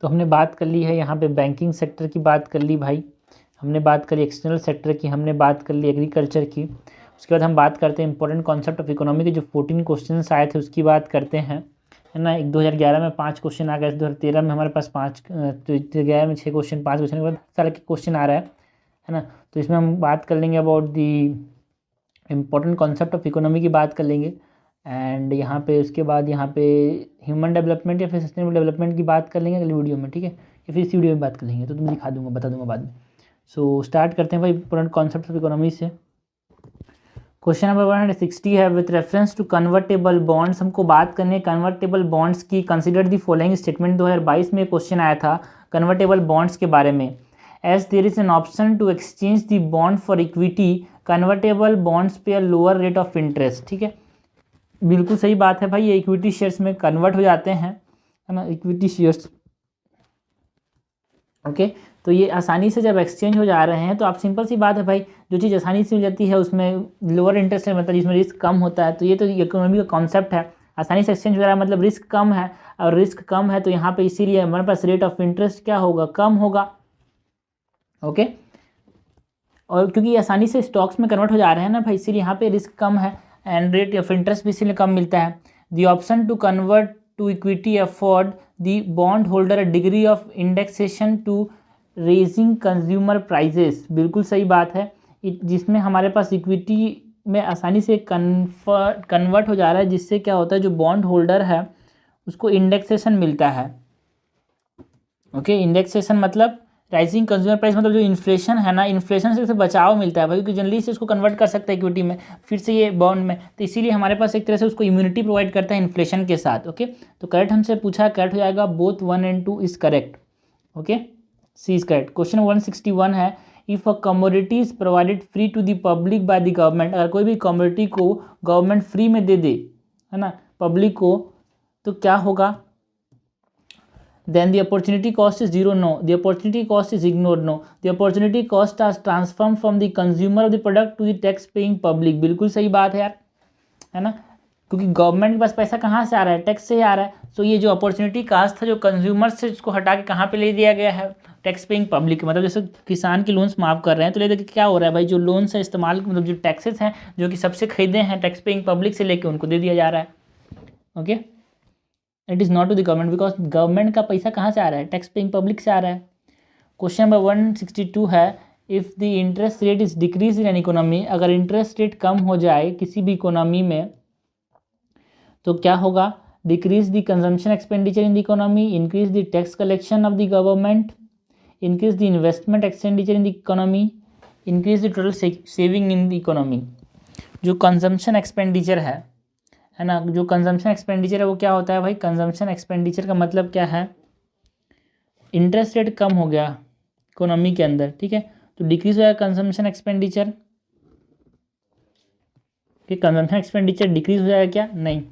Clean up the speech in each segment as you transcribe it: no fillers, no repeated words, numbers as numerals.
तो हमने बात कर ली है यहाँ पे बैंकिंग सेक्टर की बात कर ली भाई, हमने बात करी एक्सटर्नल सेक्टर की, हमने बात कर ली एग्रीकल्चर की। उसके बाद हम बात करते हैं इंपॉर्टेंट कॉन्सेप्ट ऑफ इकोनॉमी के जो 14 क्वेश्चन आए थे उसकी बात करते हैं, है ना। 2011 में 5 क्वेश्चन आ गए, 2013 में हमारे पास 5, 2011 में 6 क्वेश्चन, 5 क्वेश्चन के बाद सारे के क्वेश्चन आ रहा है ना। तो इसमें हम बात कर लेंगे about the important concept of economy की बात कर लेंगे। एंड यहाँ पे उसके बाद यहाँ पे ह्यूमन डेवलपमेंट या फिर सस्टेनेबल डेवलपमेंट की बात कर लेंगे अगली वीडियो में, ठीक है, या फिर इसी वीडियो में बात कर लेंगे, तो तुम्हें दिखा दूंगा, बता दूंगा बाद में। सो स्टार्ट करते हैं भाई इंपॉर्टेंट कॉन्सेप्ट ऑफ इकोनॉमी से। क्वेश्चन नंबर 160 है, with reference to convertible bonds, हमको बात करनी है कन्वर्टेबल बॉन्ड्स की। कंसिडर दी फॉलोइंग स्टेटमेंट, 2022 में क्वेश्चन आया था कन्वर्टेबल बॉन्ड्स के बारे में। As there is an option to exchange the bond for equity, convertible bonds pay lower rate of interest, ठीक है, बिल्कुल सही बात है भाई, ये इक्विटी शेयर्स में कन्वर्ट हो जाते हैं, है ना, इक्विटी शेयर्स। ओके, तो ये आसानी से जब एक्सचेंज हो जा रहे हैं तो आप सिंपल सी बात है भाई, जो चीज़ आसानी से मिल जाती है उसमें लोअर इंटरेस्ट है, मतलब जिसमें रिस्क कम होता है, तो ये तो इकोनॉमी का कॉन्सेप्ट है, आसानी से एक्सचेंज हो रहा है मतलब रिस्क कम है, और रिस्क कम है तो यहाँ पे इसीलिए हमारे पास रेट ऑफ इंटरेस्ट क्या होगा, कम होगा। ओके, और क्योंकि ये आसानी से स्टॉक्स में कन्वर्ट हो जा रहे हैं ना भाई, इसीलिए यहाँ पे रिस्क कम है एंड रेट ऑफ इंटरेस्ट भी इसीलिए कम मिलता है। The option to convert to equity afford the bond holder a degree of indexation to raising consumer prices, बिल्कुल सही बात है, जिसमें हमारे पास इक्विटी में आसानी से कन्वर्ट हो जा रहा है, जिससे क्या होता है जो बॉन्ड होल्डर है उसको इंडेक्सेशन मिलता है। ओके, इंडेक्सेशन मतलब राइजिंग कंज्यूमर प्राइस, मतलब जो इन्फ्लेशन है ना, इन्फ्लेशन से बचाव मिलता है भाई, क्योंकि जनरली से उसको कन्वर्ट कर सकता है इक्विटी में, फिर से ये बॉन्ड में, तो इसीलिए हमारे पास एक तरह से उसको इम्यूनिटी प्रोवाइड करता है इन्फ्लेशन के साथ। ओके, तो करेक्ट हमसे पूछा, करेक्ट हो जाएगा both 1 and 2 is correct. Okay, C is correct. Question 161 है, if a commodity is provided free to the public by the government, अगर कोई भी कमोडिटी को गवर्नमेंट फ्री में दे दे, है ना, पब्लिक को, तो क्या होगा, then the opportunity cost is 0, no, the opportunity cost is ignored, no, the opportunity cost is transformed from the consumer of the product to the tax paying public, बिल्कुल सही बात है यार, है ना, क्योंकि गवर्नमेंट के पास पैसा कहाँ से आ रहा है, टैक्स से ही आ रहा है, तो ये जो अपॉर्चुनिटी कास्ट था जो कंज्यूमर से उसको हटा के कहाँ पे ले दिया गया है, टैक्स पेइंग पब्लिक, मतलब जैसे किसान के लोन्स माफ कर रहे हैं, तो ले देखिए क्या हो रहा है भाई, जो लोन से इस्तेमाल, मतलब जो टैक्सेस हैं जो कि सबसे खरीदे हैं टैक्स पेइंग पब्लिक से, लेके उनको दे दिया जा रहा है। Okay, it is not to the government, because government का पैसा कहाँ से आ रहा है, टैक्स पेइंग पब्लिक से आ रहा है। क्वेश्चन नंबर 162 है, if the interest rate is decrease in an economy, अगर इंटरेस्ट रेट कम हो जाए किसी भी इकोनॉमी में तो क्या होगा, decrease the consumption expenditure in the economy, increase the tax collection of the government, increase the investment expenditure in the economy, increase the total saving in the economy. जो consumption expenditure है ना, जो consumption expenditure है वो क्या होता है भाई, कंजम्पशन एक्सपेंडिचर का मतलब क्या है, इंटरेस्ट रेट कम हो गया इकोनॉमी के अंदर, ठीक है, तो डिक्रीज हो जाएगा कंजम्पशन एक्सपेंडिचर, कि कंजम्पशन एक्सपेंडिचर डिक्रीज हो जाएगा क्या, नहीं,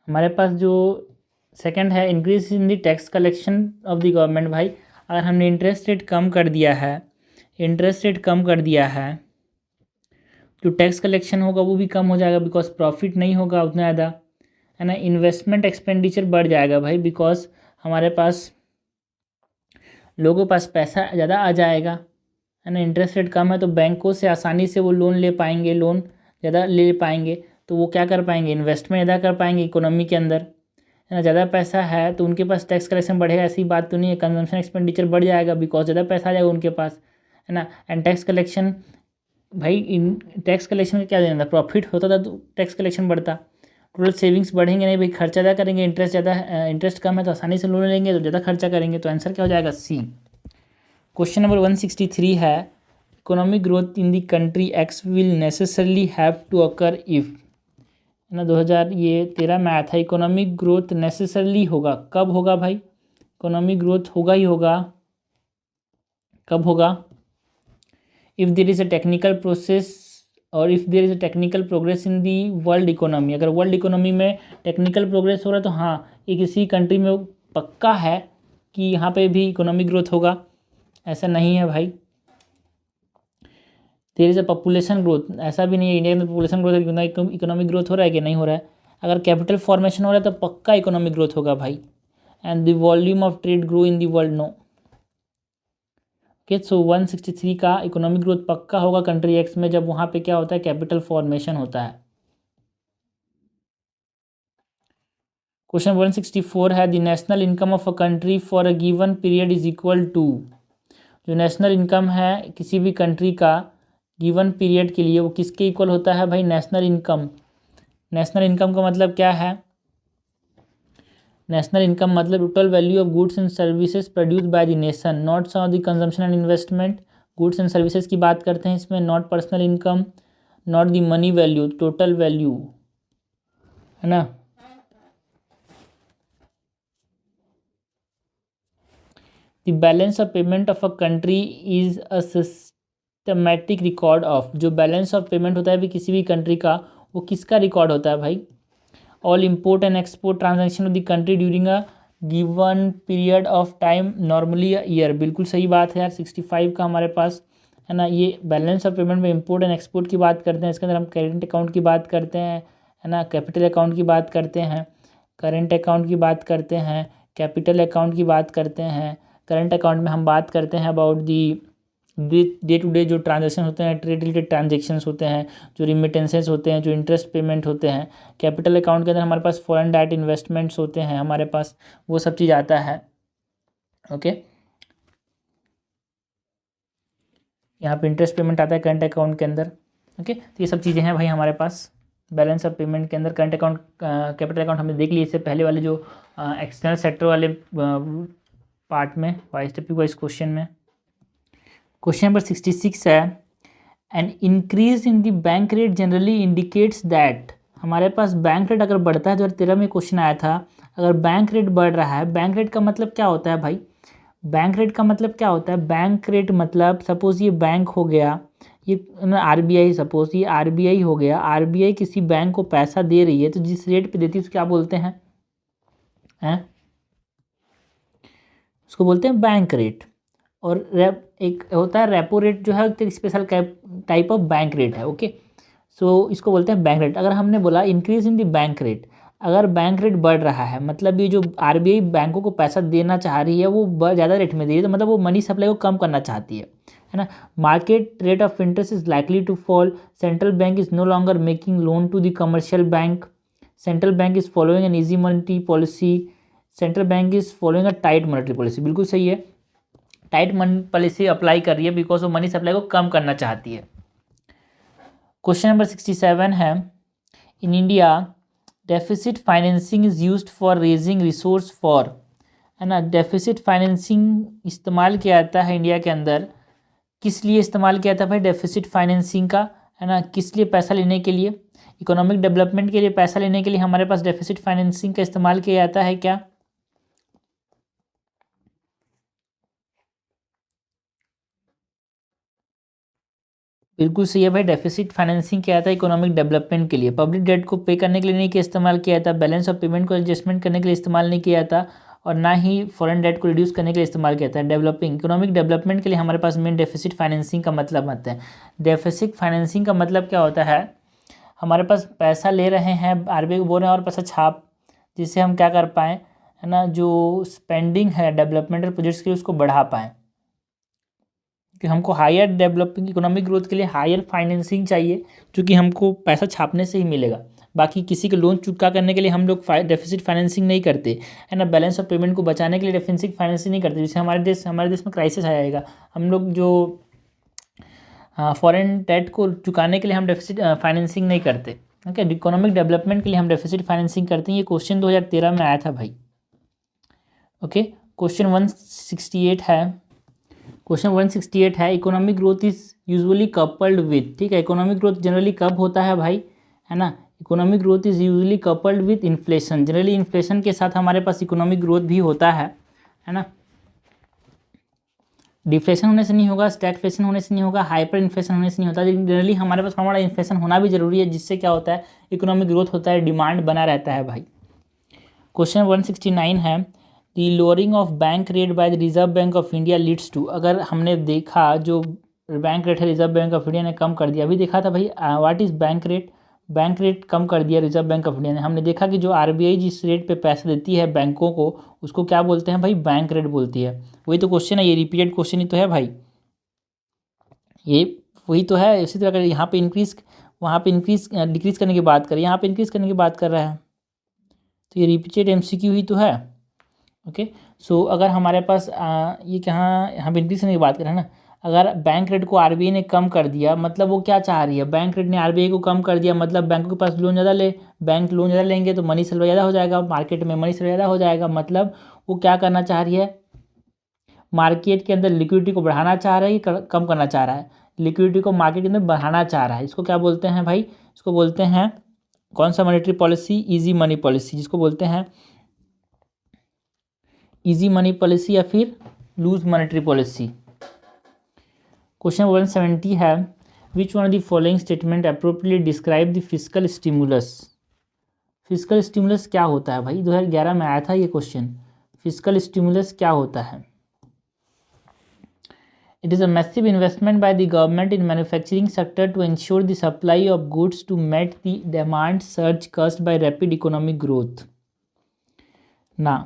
हमारे पास जो सेकंड है, increase in the tax collection of the government, भाई अगर हमने इंटरेस्ट रेट कम कर दिया है, इंटरेस्ट रेट कम कर दिया है, जो टैक्स कलेक्शन होगा वो भी कम हो जाएगा, बिकॉज प्रॉफिट नहीं होगा उतना ज़्यादा, है ना, इन्वेस्टमेंट एक्सपेंडिचर बढ़ जाएगा भाई, बिकॉज हमारे पास लोगों के पास पैसा ज़्यादा आ जाएगा, है ना, इंटरेस्ट रेट कम है तो बैंकों से आसानी से वो लोन ले पाएंगे, लोन ज़्यादा ले पाएंगे, तो वो क्या कर पाएंगे, इन्वेस्टमेंट ज़्यादा कर पाएंगे इकोनॉमी के अंदर, है ना, ज़्यादा पैसा है तो उनके पास टैक्स कलेक्शन बढ़ेगा, ऐसी बात तो नहीं है, कंजम्पशन एक्सपेंडिचर बढ़ जाएगा बिकॉज ज़्यादा पैसा आ जाएगा उनके पास, है ना, एंड टैक्स कलेक्शन, भाई इन टैक्स कलेक्शन में क्या देना था, प्रॉफिट होता था तो टैक्स कलेक्शन बढ़ता, टोटल सेविंग्स बढ़ेंगे नहीं भाई, खर्चा ज़्यादा करेंगे, इंटरेस्ट कम है तो आसानी से लोन लेंगे तो ज़्यादा खर्चा करेंगे, तो आंसर क्या हो जाएगा, सी। क्वेश्चन नंबर 163 है, economic growth in the country X will necessarily have to occur if, है ना, 2013 में आया था, इकोनॉमिक ग्रोथ नेसेसरली होगा, कब होगा भाई, इकोनॉमिक ग्रोथ होगा ही होगा, कब होगा, if there is a technical process और if there is a technical progress in the world economy, अगर वर्ल्ड इकोनॉमी में टेक्निकल प्रोग्रेस हो रहा है तो हाँ, ये किसी कंट्री में पक्का है कि यहाँ पे भी इकोनॉमिक ग्रोथ होगा, ऐसा नहीं है भाई। There is a population growth, ऐसा भी नहीं है इंडिया में पॉपुलेशन ग्रोथ है, इकोनॉमिक ग्रोथ हो रहा है कि नहीं हो रहा है। अगर कैपिटल फॉर्मेशन हो रहा है तो पक्का इकोनॉमिक ग्रोथ होगा भाई। And the volume of trade grow in the world, no. Okay, so 163 का इकोनॉमिक ग्रोथ पक्का होगा कंट्री एक्स में, जब वहाँ पे क्या होता है, कैपिटल फॉर्मेशन होता है। क्वेश्चन 164 है, the national income of a country for a given period is equal to, जो नेशनल इनकम है किसी भी कंट्री का गिवन पीरियड के लिए वो किसके इक्वल होता है भाई, नेशनल इनकम। नेशनल इनकम का मतलब क्या है, नेशनल इनकम मतलब total value of goods and services produce by the nation, not sum of the consumption and investment. Goods and services की बात करते हैं इसमें, not personal income, not the money value, total value, है ना। The balance of payment of a country is a systematic record of, जो balance of payment होता है भी किसी भी कंट्री का, वो किसका रिकॉर्ड होता है भाई, all import and export transaction of the country during a given period of time, normally year. बिल्कुल सही बात है यार, 65 का हमारे पास, है ना। ये बैलेंस ऑफ पेमेंट में इंपोर्ट एंड एक्सपोर्ट की बात करते हैं, इसके अंदर हम करेंट अकाउंट की बात करते हैं, है ना, कैपिटल अकाउंट की बात करते हैं, करेंट अकाउंट की बात करते हैं, कैपिटल अकाउंट की बात करते हैं। करंट अकाउंट में हम बात करते हैं about the day to day जो ट्रांजेक्शन होते हैं, ट्रेड रिलेटेड ट्रांजेक्शन्स होते हैं, जो रिमिटेंसेस होते हैं, जो इंटरेस्ट पेमेंट होते हैं। कैपिटल अकाउंट के अंदर हमारे पास फॉरेन डायरेक्ट इन्वेस्टमेंट्स होते हैं हमारे पास, वो सब चीज़ आता है। ओके, यहाँ पे इंटरेस्ट पेमेंट आता है करंट अकाउंट के अंदर। ओके, तो ये सब चीज़ें हैं भाई हमारे पास बैलेंस ऑफ पेमेंट के अंदर। करंट अकाउंट, कैपिटल अकाउंट हमने देख लिया, इससे पहले वाले जो एक्सटर्नल सेक्टर वाले पार्ट में, वाइज टॉपिक वाइज क्वेश्चन में। क्वेश्चन नंबर 66 है, an increase in the bank rate generally indicates that, हमारे पास बैंक रेट अगर बढ़ता है, 2013 में क्वेश्चन आया था, अगर बैंक रेट बढ़ रहा है, बैंक रेट का मतलब क्या होता है भाई, बैंक रेट का मतलब क्या होता है, बैंक रेट मतलब सपोज ये बैंक हो गया, ये आरबीआई, सपोज ये आरबीआई हो गया, आरबीआई किसी बैंक को पैसा दे रही है, तो जिस रेट पे देती है उसको क्या बोलते हैं, उसको बोलते हैं बैंक रेट। और एक होता है रेपो रेट, जो है एक special type of bank rate है। ओके, सो इसको बोलते हैं बैंक रेट। अगर हमने बोला increase in the bank rate, अगर बैंक रेट बढ़ रहा है, मतलब ये जो आरबीआई बैंकों को पैसा देना चाह रही है वो ज़्यादा रेट में दे रही है, तो मतलब वो मनी सप्लाई को कम करना चाहती है ना। Market rate of interest is likely to fall, central bank is no longer making loan to the commercial bank, central bank is following an easy monetary policy, central bank is following a tight monetary policy. बिल्कुल सही है, tight money policy apply कर रही है because वो money supply को कम करना चाहती है। क्वेश्चन नंबर 67 है, in India deficit financing is used for raising resource for, है ना। डेफिसिट फाइनेंसिंग इस्तेमाल किया जाता है इंडिया के अंदर, किस लिए इस्तेमाल किया जाता है भाई डेफिसिट फाइनेंसिंग का, है ना, किस लिए, पैसा लेने के लिए, इकोनॉमिक डेवलपमेंट के लिए पैसा लेने के लिए हमारे पास डेफिसिट फाइनेंसिंग का इस्तेमाल किया जाता है क्या। बिल्कुल सही है भाई, डेफिसिट फाइनेंसिंग किया जाता है इकोनॉमिक डेवलपमेंट के लिए, पब्लिक डेट को पे करने के लिए नहीं किया, इस्तेमाल किया जाता, बैलेंस ऑफ पेमेंट को एडजस्टमेंट करने के लिए इस्तेमाल नहीं किया जाता, और ना ही फॉरेन डेट को रिड्यूस करने के लिए इस्तेमाल किया जाता है। डेवलपिंग इकोनॉमिक डेवलपमेंट के लिए हमारे पास मेन डेफिसिट फाइनेंसिंग का मतलब आता है। डेफिसिट फाइनेंसिंग का मतलब क्या होता है, हमारे पास पैसा ले रहे हैं, आरबीआई को बोल रहे हैं और पैसा छाप, जिससे हम क्या कर पाएँ, है ना, जो स्पेंडिंग है डेवलपमेंटल प्रोजेक्ट्स के लिए उसको बढ़ा पाएँ, कि हमको हायर डेवलपिंग इकोनॉमिक ग्रोथ के लिए हायर फाइनेंसिंग चाहिए, जो कि हमको पैसा छापने से ही मिलेगा। बाकी किसी के लोन चुका करने के लिए हम लोग डेफिसिट फाइनेंसिंग नहीं करते, है ना। बैलेंस ऑफ पेमेंट को बचाने के लिए डेफिसिट फाइनेंसिंग नहीं करते, जिससे हमारे देश में क्राइसिस आ जाएगा। हम लोग जो फॉरेन डेट को चुकाने के लिए हम डेफिसिट फाइनेंसिंग नहीं करते। ओके, इकोनॉमिक डेवलपमेंट के लिए हम डेफिसिट फाइनेंसिंग करते हैं। ये क्वेश्चन 2013 में आया था भाई। ओके, क्वेश्चन 168 है, क्वेश्चन 168 है, economic growth is usually coupled with, ठीक है, इकोनॉमिक ग्रोथ जनरली कब होता है भाई, है ना, economic growth is usually coupled with inflation, generally inflation के साथ हमारे पास इकोनॉमिक ग्रोथ भी होता है ना। डिफ्लेशन होने से नहीं होगा, स्टैगफ्लेशन होने से नहीं होगा, हाइपर इन्फ्लेशन होने से नहीं होता, लेकिन जनरली हमारे पास हमारा इन्फ्लेशन होना भी जरूरी है, जिससे क्या होता है, इकोनॉमिक ग्रोथ होता है, डिमांड बना रहता है भाई। क्वेश्चन 169 है, the lowering of bank rate by the Reserve Bank of India leads to, अगर हमने देखा जो बैंक रेट है रिजर्व बैंक ऑफ इंडिया ने कम कर दिया। अभी देखा था भाई what is bank rate, bank rate कम कर दिया रिजर्व बैंक ऑफ इंडिया ने। हमने देखा कि जो आरबीआई जिस रेट पे पैसे देती है बैंकों को उसको क्या बोलते हैं भाई, बैंक रेट बोलती है। वही तो क्वेश्चन है, ये रिपीटेड क्वेश्चन ही तो है भाई, ये वही तो है। इसी तरह अगर यहाँ पे इंक्रीज, वहाँ पे इंक्रीज डिक्रीज करने की बात करें, यहाँ पे इंक्रीज करने की बात कर रहा है, तो ये रिपीटेड एमसीक्यू ही तो है। ओके सो अगर हमारे पास ये कहाँ यहाँ पे इंक्रीज करने की बात करें ना, अगर बैंक रेट को आरबीआई ने कम कर दिया मतलब वो क्या चाह रही है, बैंक रेट ने आरबीआई को कम कर दिया मतलब बैंकों के पास लोन ज़्यादा ले, बैंक लोन ज़्यादा लेंगे तो मनी सप्लाई ज़्यादा हो जाएगा, मार्केट में मनी सप्लाई ज़्यादा हो जाएगा, मतलब वो क्या करना चाह रही है, मार्केट के अंदर लिक्विडिटी को बढ़ाना चाह रहा है कि कम करना चाह रहा है, लिक्विडिटी को मार्केट के अंदर बढ़ाना चाह रहा है। इसको क्या बोलते हैं भाई, इसको बोलते हैं कौन सा monetary policy, easy money policy, जिसको बोलते हैं इजी मनी पॉलिसी या फिर लूज मॉनेटरी पॉलिसी। क्वेश्चन 170 है, which one of the following statement appropriately describe the fiscal stimulus. Fiscal stimulus क्या होता है भाई, 2011 में आया था ये क्वेश्चन, फिस्कल स्टिमुलस क्या होता है। It is a massive investment by the government in manufacturing sector to ensure the supply of goods to meet the demand surge caused by rapid economic growth. Now,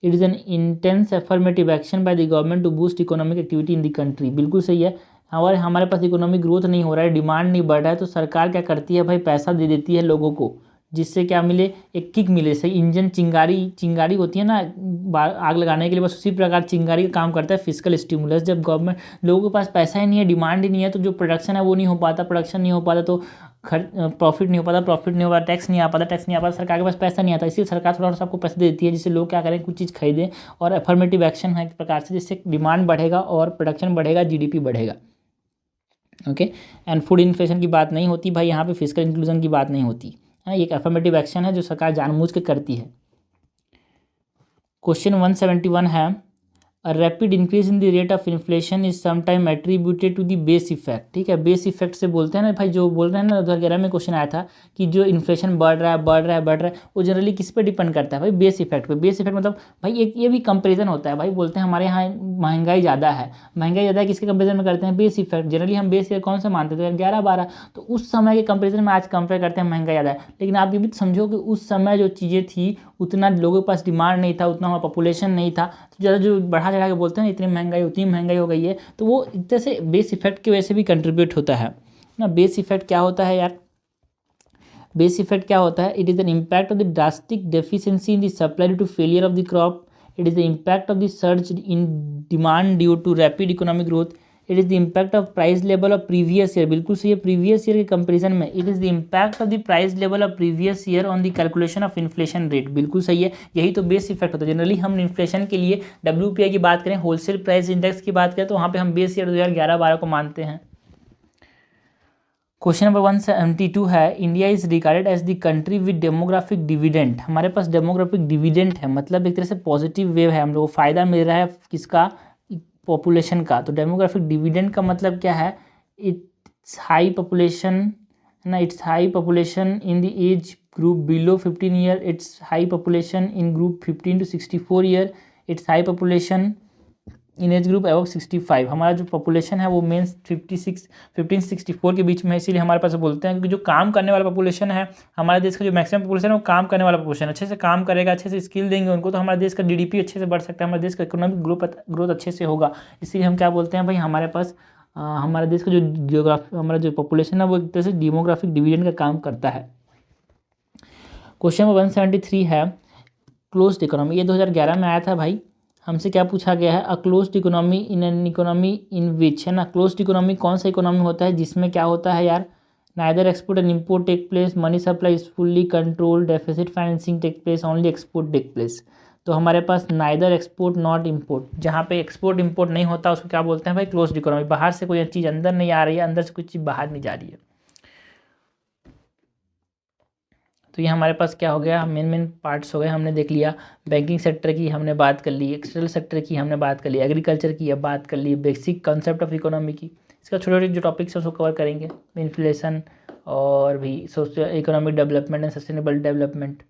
it is an intense affirmative action by the government to boost economic activity in the country. बिल्कुल सही है। और हमारे पास economic growth नहीं हो रहा है, demand नहीं बढ़ रहा है, तो सरकार क्या करती है भाई, पैसा दे देती है लोगों को, जिससे क्या मिले, एक किक मिले। सही इंजन चिंगारी होती है ना आग लगाने के लिए, बस उसी प्रकार चिंगारी का काम करता है फिस्कल स्टिमुलस। जब गवर्नमेंट, लोगों के पास पैसा ही नहीं है, डिमांड ही नहीं है, तो जो प्रोडक्शन है वो नहीं हो पाता, प्रोडक्शन नहीं हो पाता तो प्रॉफिट नहीं हो पाता, प्रॉफिट नहीं हो पाता, टैक्स नहीं आ पाता, टैक्स नहीं आ पाता, सरकार के पास पैसा नहीं आता, इसलिए सरकार थोड़ा सा आपको पैसा देती है जिससे लोग क्या करें, कुछ चीज़ खरीदें। और अफर्मेटिव एक्शन है एक प्रकार से, जिससे डिमांड बढ़ेगा और प्रोडक्शन बढ़ेगा, जीडीपी बढ़ेगा। ओके एंड फूड इन्फ्लेशन की बात नहीं होती भाई, यहाँ पे फिस्कल इंक्लूजन की बात नहीं होती है, एक अफर्मेटिव एक्शन है जो सरकार जानबूझ के करती है। क्वेश्चन 171 है, a rapid increase in the rate of inflation is sometime attributed to the base effect. ठीक है, बेस इफेक्ट से बोलते हैं ना भाई, जो बोल रहे हैं ना 2011 में क्वेश्चन आया था कि जो इन्फ्लेशन बढ़ रहा है वो जनरली किस पे डिपेंड करता है भाई, बेस इफेक्ट पे। बेस इफेक्ट मतलब भाई एक ये भी कंपेरिजन होता है भाई, बोलते हैं हमारे यहाँ महंगाई ज़्यादा है, किसके कंपेरिजन में करते हैं, बेस इफेक्ट। जनरली हम बेस ईयर कौन सा मानते थे, 11-12, तो उस समय के कंपेरिजन में आज कंपेयर करते हैं महंगाई ज़्यादा है। लेकिन आप ये भी समझो कि उस समय जो चीज़ें थी उतना लोगों के पास डिमांड नहीं था, उतना हमारा पॉपुलेशन नहीं था, तो ज़्यादा जो बढ़ा चढ़ा के बोलते हैं इतनी महंगाई उतनी महंगाई हो गई है, तो वो एक तरह से बेस इफेक्ट की वजह से भी कंट्रीब्यूट होता है ना। बेस इफेक्ट क्या होता है यार, बेस इफेक्ट क्या होता है, it is an impact of the drastic deficiency in the supply due to failure of the crop, it is the impact of the surge in demand due to rapid economic growth, it is the impact of price level of previous year. बिल्कुल सही है, previous year के comparison में it is the impact of the price level of previous year on the calculation of inflation rate. बिल्कुल सही है, यही तो बेस इफेक्ट होता है। जनरली हम इन्फ्लेशन के लिए WPI की बात करें, होलसेल प्राइस इंडेक्स की बात करें, तो वहाँ पे हम बेस ईयर 2011-12 को मानते हैं। क्वेश्चन नंबर 172 है, India is regarded as the country with demographic dividend. हमारे पास डेमोग्राफिक डिविडेंड है, मतलब एक तरह से पॉजिटिव वेव है, हम लोग को फायदा मिल रहा है किसका, पॉपुलेशन का। तो डेमोग्राफिक डिविडेंड का मतलब क्या है, इट्स हाई पॉपुलेशन ना, it's high population in the age group below 15 year, it's high population in group 15 to 64 year, it's high population in age group above 65। हमारा जो पॉपुलेशन है वो मेंस 15 से 64 के बीच में है, इसीलिए हमारे पास बोलते हैं क्योंकि जो काम करने वाला पॉपुलेशन है हमारे देश का, जो मैक्सिमम पॉपुलेशन है वो काम करने वाला पॉपुलेशन, अच्छे से काम करेगा, अच्छे से स्किल देंगे उनको, तो हमारे देश का GDP अच्छे से बढ़ सकता है, हमारे देश का इकोनॉमिक ग्रोथ अच्छे से होगा। इसीलिए हम क्या बोलते हैं भाई, हमारे पास हमारे देश का जो जियोग्राफी, हमारा जो पॉपुलेशन है वो एक तरह से डेमोग्राफिक डिविडेंड का काम करता है। क्वेश्चन नंबर 173 है, क्लोज्ड इकोनॉमी। ये 2011 में आया था भाई, हमसे क्या पूछा गया है, a closed economy in an economy in which, है ना। क्लोज्ड इकोनॉमी कौन सा इकोनॉमी होता है जिसमें क्या होता है यार, neither export and import take place, money supply is fully control, deficit financing take place, only export take place. तो हमारे पास नाइदर एक्सपोर्ट नॉट इम्पोर्ट, जहाँ पे एक्सपोर्ट इम्पोर्ट नहीं होता उसको क्या बोलते हैं भाई, क्लोज्ड इकोनॉमी। बाहर से कोई चीज़ अंदर नहीं आ रही है, अंदर से कोई चीज़ बाहर नहीं जा रही है। तो ये हमारे पास क्या हो गया, मेन पार्ट्स हो गए, हमने देख लिया। बैंकिंग सेक्टर की हमने बात कर ली, एक्सटर्नल सेक्टर की हमने बात कर ली, एग्रीकल्चर की अब बात कर ली, बेसिक कॉन्सेप्ट ऑफ इकोनॉमी की। इसका छोटे छोटे जो टॉपिक्स हैं उसको कवर करेंगे, इन्फ्लेशन और भी social economic development and sustainable development.